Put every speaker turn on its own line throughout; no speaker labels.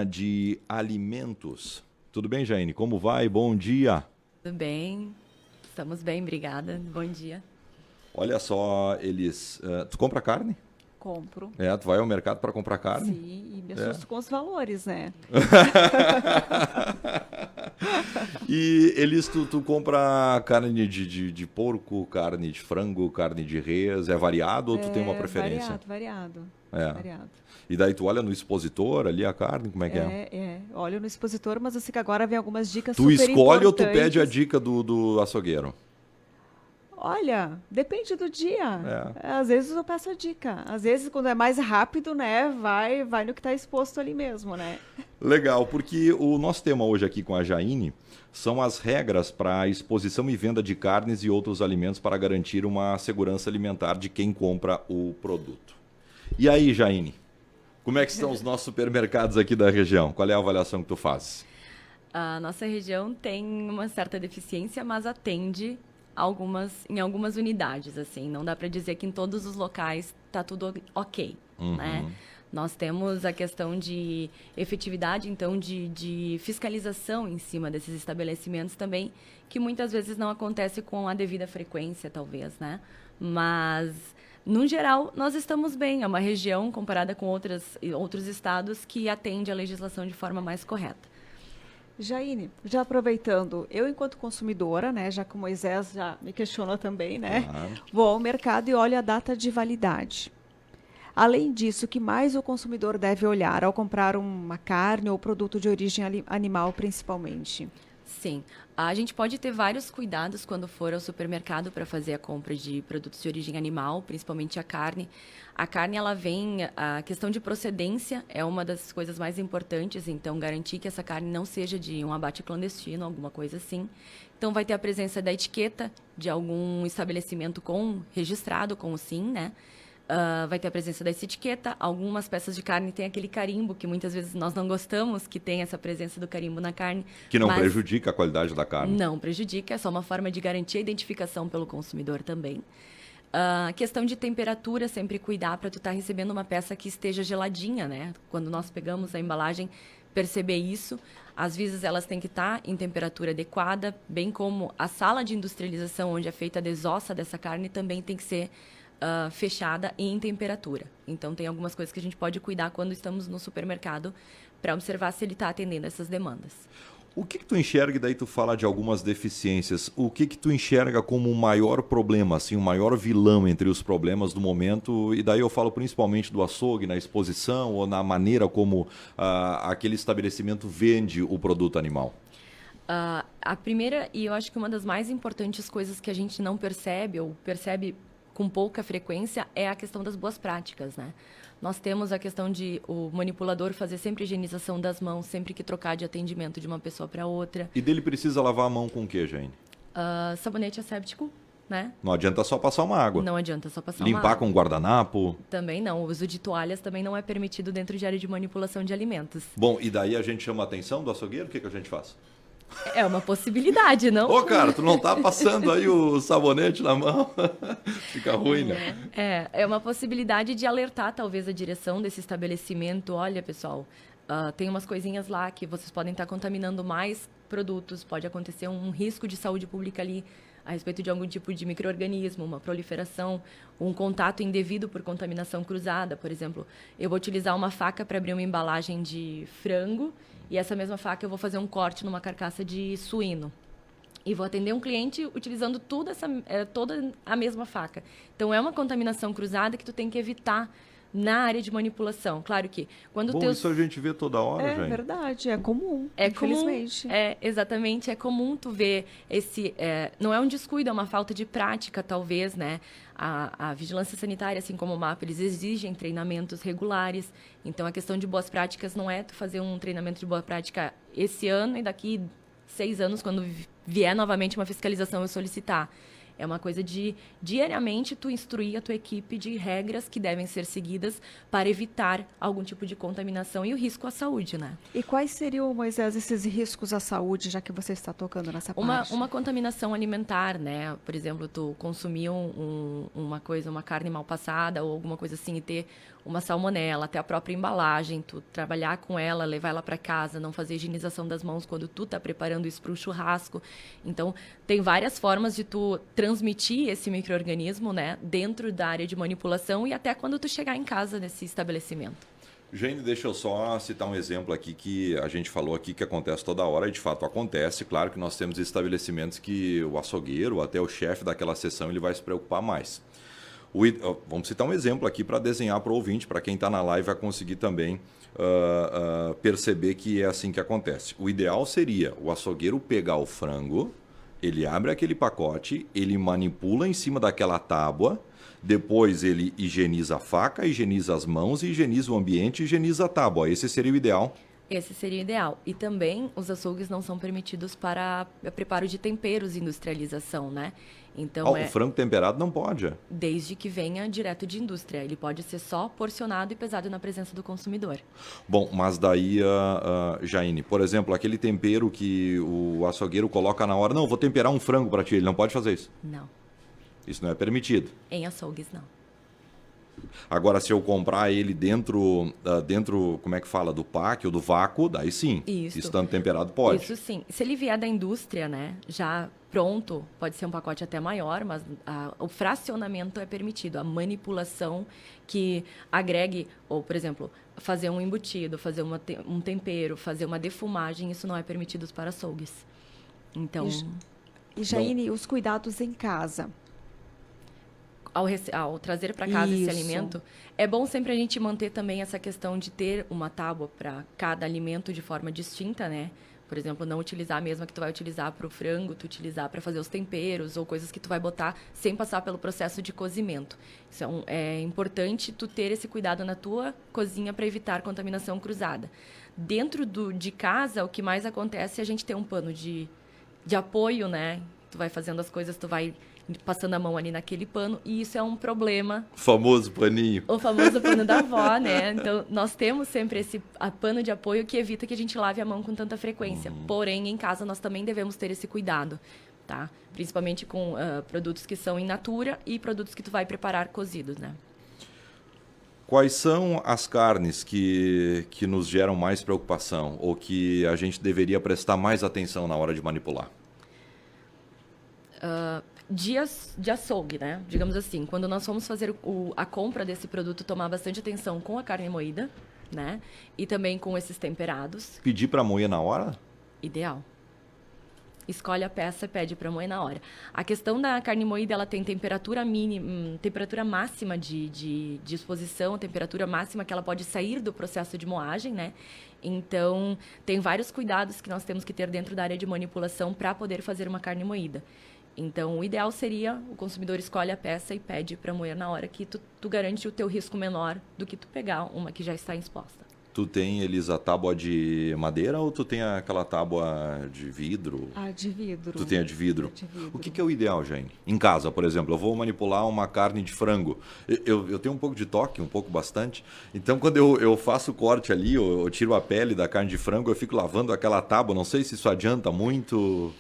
De alimentos. Tudo bem, Jaine? Como vai? Bom dia.
Tudo bem? Estamos bem, obrigada. Bom dia.
Olha só, eles. Tu compra carne?
Compro.
Tu vai ao mercado para comprar carne?
Sim, e me assusto com os valores, né?
E tu compra carne de porco, carne de frango, carne de res? É variado ou tu tem uma preferência?
Variado.
É. E daí tu olha no expositor ali a carne, como é que é?
Olho no expositor, mas eu sei que agora vem algumas dicas
Tu
super
escolhe ou tu
importantes.
pede a dica do açougueiro?
Olha, depende do dia.
É.
Às vezes eu peço a dica. Às vezes, quando é mais rápido, né, vai no que está exposto ali mesmo, né?
Legal, porque o nosso tema hoje aqui com a Jaine são as regras para a exposição e venda de carnes e outros alimentos para garantir uma segurança alimentar de quem compra o produto. E aí, Jaine, como é que estão os nossos supermercados aqui da região? Qual é a avaliação que tu fazes?
A nossa região tem uma certa deficiência, mas atende em algumas unidades, assim. Não dá para dizer que em todos os locais está tudo ok, né? Nós temos a questão de efetividade, então, de fiscalização em cima desses estabelecimentos também, que muitas vezes não acontece com a devida frequência, talvez, né? Mas, no geral, nós estamos bem. É uma região, comparada com outros estados, que atende a legislação de forma mais correta.
Jaine, já aproveitando, eu enquanto consumidora, né, já que o Moisés já me questionou também, né,
Claro.
vou ao mercado e olho a data de validade. Além disso, o que mais o consumidor deve olhar ao comprar uma carne ou produto de origem animal, principalmente?
Sim, a gente pode ter vários cuidados quando for ao supermercado para fazer a compra de produtos de origem animal, principalmente a carne. A carne, ela vem, a questão de procedência é uma das coisas mais importantes, então garantir que essa carne não seja de um abate clandestino, alguma coisa assim. Então vai ter a presença da etiqueta de algum estabelecimento registrado com o SIM, né? Vai ter a presença dessa etiqueta. Algumas peças de carne têm aquele carimbo que muitas vezes nós não gostamos, que tem essa presença do carimbo na carne.
Que não
mas
prejudica a qualidade da carne.
não prejudica, é só uma forma de garantir a identificação pelo consumidor também. A questão de temperatura, sempre cuidar para tu estar recebendo uma peça que esteja geladinha, né? Quando nós pegamos a embalagem, perceber isso. As visas, elas têm que estar em temperatura adequada, bem como a sala de industrialização, onde é feita a desossa dessa carne, também tem que ser fechada e em temperatura. Então, tem algumas coisas que a gente pode cuidar quando estamos no supermercado para observar se ele está atendendo essas demandas.
O que tu enxerga, e daí tu fala de algumas deficiências, o que tu enxerga como o maior problema, assim, o maior vilão entre os problemas do momento, e daí eu falo principalmente do açougue, na exposição ou na maneira como aquele estabelecimento vende o produto animal?
A primeira, e eu acho que uma das mais importantes coisas que a gente não percebe, ou percebe com pouca frequência, é a questão das boas práticas, né? Nós temos a questão de o manipulador fazer sempre higienização das mãos, sempre que trocar de atendimento de uma pessoa para outra.
E dele precisa lavar a mão com o quê, Jane?
Sabonete asséptico, né?
Não adianta só passar uma água.
Não adianta só passar uma
Limpar
água.
com guardanapo.
Também não. O uso de toalhas também não é permitido dentro de área de manipulação de alimentos.
Bom, e daí a gente chama a atenção do açougueiro, o que a gente faz?
É uma possibilidade, não?
Ô, cara, tu não tá passando aí o sabonete na mão? Fica ruim, né?
É uma possibilidade de alertar, talvez, a direção desse estabelecimento. Olha, pessoal, tem umas coisinhas lá que vocês podem estar contaminando mais produtos, pode acontecer um risco de saúde pública ali a respeito de algum tipo de micro-organismo, uma proliferação, um contato indevido por contaminação cruzada. Por exemplo, eu vou utilizar uma faca para abrir uma embalagem de frango e essa mesma faca eu vou fazer um corte numa carcaça de suíno. E vou atender um cliente utilizando toda a mesma faca. Então, é uma contaminação cruzada que tu tem que evitar na área de manipulação. Claro que quando
Bom, isso a gente vê toda hora,
É
gente.
verdade, é comum,
infelizmente.
infelizmente.
Exatamente, é comum tu ver esse... não é um descuido, é uma falta de prática, talvez, né? A vigilância sanitária, assim como o MAPA, eles exigem treinamentos regulares. Então, a questão de boas práticas não é tu fazer um treinamento de boa prática esse ano e daqui 6 anos, quando vier novamente uma fiscalização, eu solicitar. É uma coisa de, diariamente, tu instruir a tua equipe de regras que devem ser seguidas para evitar algum tipo de contaminação e o risco à saúde, né?
E quais seriam, Moisés, esses riscos à saúde, já que você está tocando nessa parte?
Uma contaminação alimentar, né? Por exemplo, tu consumir uma carne mal passada ou alguma coisa assim e ter uma salmonela, até a própria embalagem, tu trabalhar com ela, levar ela para casa, não fazer higienização das mãos quando tu tá preparando isso para um churrasco. Então, tem várias formas de tu transmitir esse micro-organismo, né, dentro da área de manipulação e até quando tu chegar em casa nesse estabelecimento.
Jane, deixa eu só citar um exemplo aqui que a gente falou aqui que acontece toda hora e de fato acontece. Claro que nós temos estabelecimentos que o açougueiro, até o chefe daquela seção, ele vai se preocupar mais. Vamos citar um exemplo aqui para desenhar para o ouvinte, para quem está na live vai conseguir também perceber que é assim que acontece. O ideal seria o açougueiro pegar o frango, ele abre aquele pacote, ele manipula em cima daquela tábua, depois ele higieniza a faca, higieniza as mãos, higieniza o ambiente, higieniza a tábua. Esse seria o ideal.
Esse seria o ideal. E também os açougues não são permitidos para preparo de temperos e industrialização, né? Então,
o frango temperado não pode.
Desde que venha direto de indústria. Ele pode ser só porcionado e pesado na presença do consumidor.
Bom, mas daí, Jaine, por exemplo, aquele tempero que o açougueiro coloca na hora, não, vou temperar um frango para ti, ele não pode fazer isso?
Não.
Isso não é permitido?
Em açougues, não.
Agora, se eu comprar ele dentro, como é que fala, do pack ou do vácuo, daí sim.
Isso.
Estando temperado, pode.
Isso sim. Se ele vier da indústria, né, já pronto, pode ser um pacote até maior, mas o fracionamento é permitido. A manipulação que agregue, ou, por exemplo, fazer um embutido, fazer um tempero, fazer uma defumagem, isso não é permitido para açougues. Então...
E Jaine, os cuidados em casa...
Ao trazer para casa esse alimento, é bom sempre a gente manter também essa questão de ter uma tábua para cada alimento de forma distinta, né? Por exemplo, não utilizar a mesma que tu vai utilizar para o frango, tu utilizar para fazer os temperos ou coisas que tu vai botar sem passar pelo processo de cozimento. Então, é importante tu ter esse cuidado na tua cozinha para evitar contaminação cruzada. Dentro de casa, o que mais acontece é a gente ter um pano de apoio, né? Tu vai fazendo as coisas, tu vai passando a mão ali naquele pano, e isso é um problema.
O famoso paninho.
O famoso pano da avó, né? Então, nós temos sempre esse pano de apoio que evita que a gente lave a mão com tanta frequência. Porém, em casa, nós também devemos ter esse cuidado, tá? Principalmente com produtos que são in natura e produtos que tu vai preparar cozidos, né?
Quais são as carnes que nos geram mais preocupação ou que a gente deveria prestar mais atenção na hora de manipular?
De açougue, né? Digamos assim, quando nós fomos fazer a compra desse produto, tomar bastante atenção com a carne moída, né? E também com esses temperados.
Pedir para moer na hora?
Ideal. Escolhe a peça e pede para moer na hora. A questão da carne moída, ela tem temperatura mínima, temperatura máxima de exposição, temperatura máxima que ela pode sair do processo de moagem, né? Então, tem vários cuidados que nós temos que ter dentro da área de manipulação para poder fazer uma carne moída. Então, o ideal seria o consumidor escolhe a peça e pede para moer na hora, que tu garante o teu risco menor do que tu pegar uma que já está exposta.
Tu tem, Elisa, tábua de madeira ou tu tem aquela tábua de vidro?
De vidro.
Tu tem a de vidro?
De vidro.
O que é o ideal, Jane? Em casa, por exemplo, eu vou manipular uma carne de frango. Eu tenho um pouco de toque, um pouco bastante. Então, quando eu faço o corte ali, eu tiro a pele da carne de frango, eu fico lavando aquela tábua. Não sei se isso adianta muito.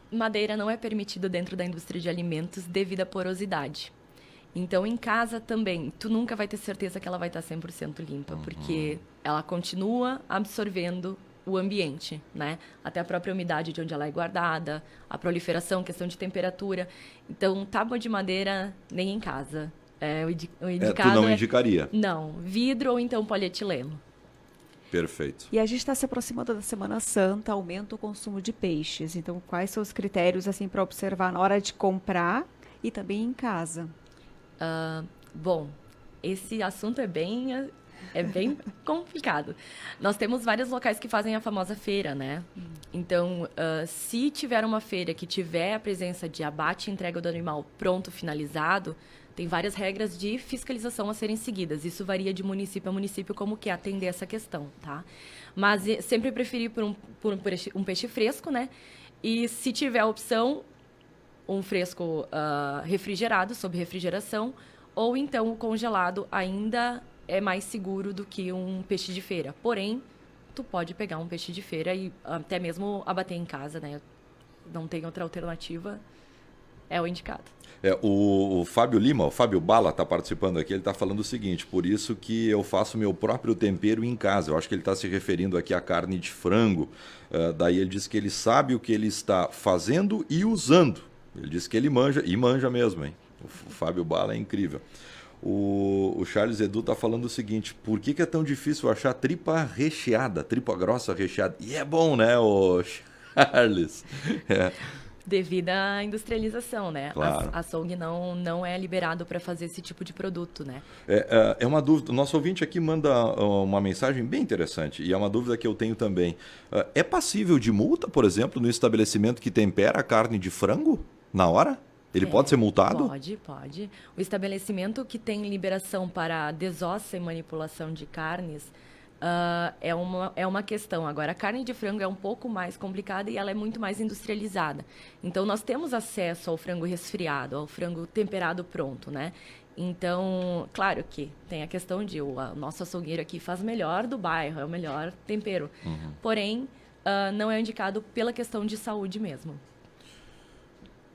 Madeira não é permitido dentro da indústria de alimentos devido à porosidade. Então, em casa também, tu nunca vai ter certeza que ela vai estar 100% limpa, porque ela continua absorvendo o ambiente, né? Até a própria umidade de onde ela é guardada, a proliferação, questão de temperatura. Então, tábua de madeira, nem em casa. O indicado
tu não indicaria?
Não, vidro ou então polietileno.
Perfeito.
E a gente está se aproximando da Semana Santa, aumenta o consumo de peixes. Então, quais são os critérios assim para observar na hora de comprar e também em casa?
Bom, esse assunto é bem complicado. Nós temos vários locais que fazem a famosa feira, né? Então, se tiver uma feira que tiver a presença de abate e entrega do animal pronto, finalizado, tem várias regras de fiscalização a serem seguidas. Isso varia de município a município como que é atender essa questão, tá? Mas sempre preferir por um peixe fresco, né? E se tiver a opção, um fresco refrigerado, sob refrigeração, ou então o congelado ainda é mais seguro do que um peixe de feira. Porém, tu pode pegar um peixe de feira e até mesmo abater em casa, né? Não tem outra alternativa, é o indicado.
O Fábio Lima, o Fábio Bala está participando aqui, ele está falando o seguinte: por isso que eu faço meu próprio tempero em casa. Eu acho que ele está se referindo aqui à carne de frango. Daí ele diz que ele sabe o que ele está fazendo e usando. Ele diz que ele manja, e manja mesmo, hein? O Fábio Bala é incrível. O Charles Edu está falando o seguinte: por que é tão difícil achar tripa recheada, tripa grossa recheada? E é bom, né, o Charles?
Devido à industrialização, né?
Claro.
A açougue não é liberado para fazer esse tipo de produto, né?
É uma dúvida. O nosso ouvinte aqui manda uma mensagem bem interessante, e é uma dúvida que eu tenho também. É passível de multa, por exemplo, no estabelecimento que tempera a carne de frango na hora? Ele pode ser multado?
Pode. O estabelecimento que tem liberação para desossa e manipulação de carnes é uma questão. Agora, a carne de frango é um pouco mais complicada e ela é muito mais industrializada. Então, nós temos acesso ao frango resfriado, ao frango temperado pronto, né? Então, claro que tem a questão de o nosso açougueiro aqui faz melhor do bairro, é o melhor tempero.
Uhum.
Porém, não é indicado pela questão de saúde mesmo.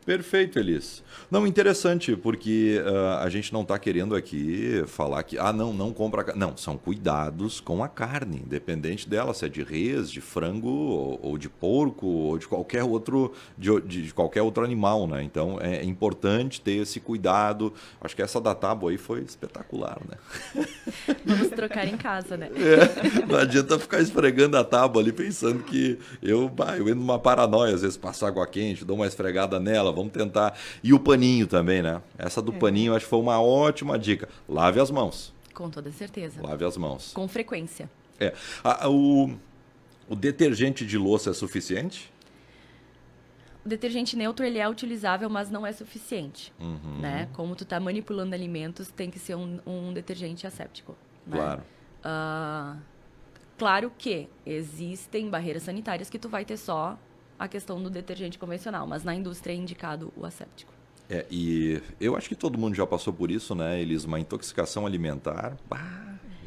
Perfeito, Elis. Não, interessante, porque a gente não está querendo aqui falar que, não compra... Não, são cuidados com a carne, independente dela, se é de res, de frango, ou de porco, ou de qualquer outro, de qualquer outro animal, né? Então, é importante ter esse cuidado. Acho que essa da tábua aí foi espetacular, né?
Vamos trocar em casa, né?
Não adianta ficar esfregando a tábua ali, pensando que eu entro numa paranoia, às vezes passar água quente, dou uma esfregada nela, vamos tentar. E o paninho também, né? Essa do paninho acho que foi uma ótima dica. Lave as mãos.
Com toda certeza.
Lave as mãos.
Com frequência.
O detergente de louça é suficiente?
O detergente neutro ele é utilizável, mas não é suficiente.
Uhum.
Né? Como tu está manipulando alimentos, tem que ser um detergente asséptico. Né?
Claro.
Claro que existem barreiras sanitárias que tu vai ter só a questão do detergente convencional, mas na indústria é indicado o asséptico.
E eu acho que todo mundo já passou por isso, né, Elis? Uma intoxicação alimentar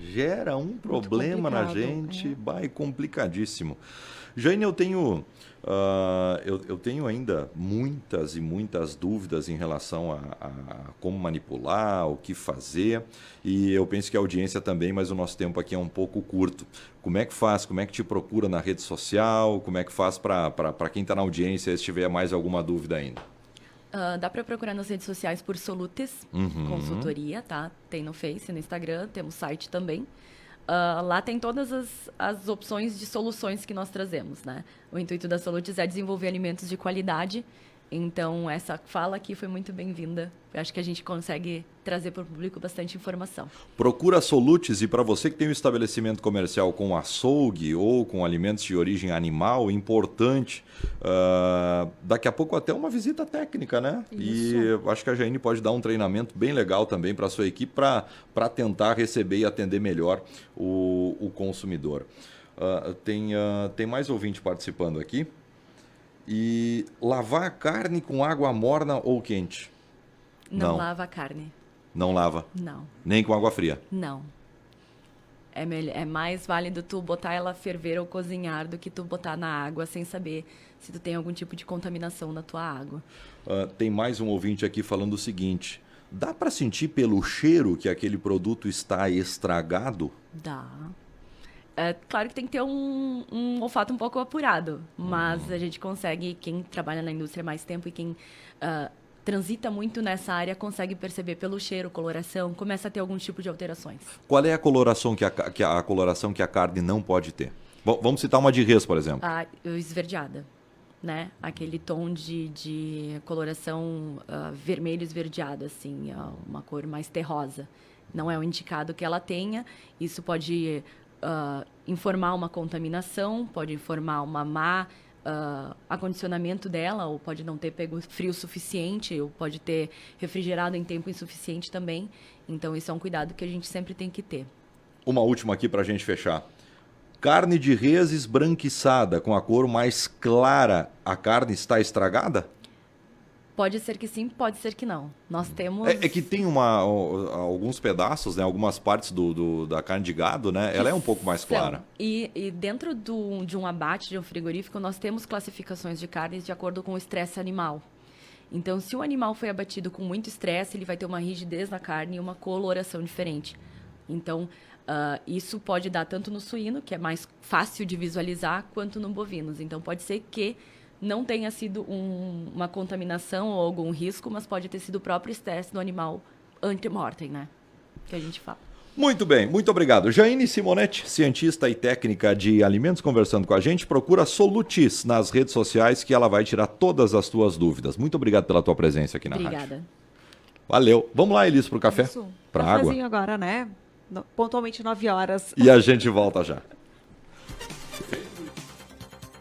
gera um problema na gente, é complicadíssimo. Jane, eu tenho ainda muitas e muitas dúvidas em relação a como manipular, o que fazer, e eu penso que a audiência também, mas o nosso tempo aqui é um pouco curto. Como é que faz? Como é que te procura na rede social? Como é que faz para quem está na audiência, se tiver mais alguma dúvida ainda?
Dá para procurar nas redes sociais por Solutes Consultoria, tá? Tem no Face, no Instagram, temos site também. Lá tem todas as opções de soluções que nós trazemos, né? O intuito da Solutes é desenvolver alimentos de qualidade. Então, essa fala aqui foi muito bem-vinda. Eu acho que a gente consegue trazer para o público bastante informação.
Procura a Solutes, e para você que tem um estabelecimento comercial com açougue ou com alimentos de origem animal, importante, daqui a pouco até uma visita técnica, né?
Isso.
E acho que a Jaine pode dar um treinamento bem legal também para a sua equipe para tentar receber e atender melhor o consumidor. Tem mais ouvinte participando aqui. E lavar a carne com água morna ou quente?
Não lava a carne.
Não lava?
Não.
Nem com água fria?
Não. É mais válido tu botar ela ferver ou cozinhar do que tu botar na água sem saber se tu tem algum tipo de contaminação na tua água.
Tem mais um ouvinte aqui falando o seguinte: dá para sentir pelo cheiro que aquele produto está estragado?
Dá. Claro que tem que ter um olfato um pouco apurado, mas a gente consegue, quem trabalha na indústria há mais tempo e quem transita muito nessa área, consegue perceber pelo cheiro, coloração, começa a ter algum tipo de alterações. Qual
é a coloração que a carne não pode ter? Vamos citar uma de res, por exemplo.
Esverdeada, né? Aquele tom de coloração vermelho esverdeado, assim, uma cor mais terrosa. Não é o indicado que ela tenha, isso pode informar uma contaminação, pode informar uma má acondicionamento dela, ou pode não ter pego frio suficiente, ou pode ter refrigerado em tempo insuficiente também. Então, isso é um cuidado que a gente sempre tem que ter.
Uma última aqui para a gente fechar. Carne de res esbranquiçada, com a cor mais clara, a carne está estragada?
Pode ser que sim, pode ser que não. Nós temos...
É que tem alguns pedaços, né? Algumas partes da carne de gado, né? Ela é um pouco mais clara.
E dentro de um abate, de um frigorífico, nós temos classificações de carnes de acordo com o estresse animal. Então, se o animal foi abatido com muito estresse, ele vai ter uma rigidez na carne e uma coloração diferente. Então, isso pode dar tanto no suíno, que é mais fácil de visualizar, quanto no bovinos. Então, pode ser que não tenha sido uma contaminação ou algum risco, mas pode ter sido o próprio estresse do animal ante-mortem, né? Que a gente fala.
Muito bem, muito obrigado. Jaine Simonetti, cientista e técnica de alimentos, conversando com a gente. Procura Solutis nas redes sociais que ela vai tirar todas as tuas dúvidas. Muito obrigado pela tua presença aqui na rádio.
Obrigada.
Valeu. Vamos lá, Elis, para o café?
Isso.
Para água.
Agora, né? Pontualmente 9 horas.
E a gente volta já.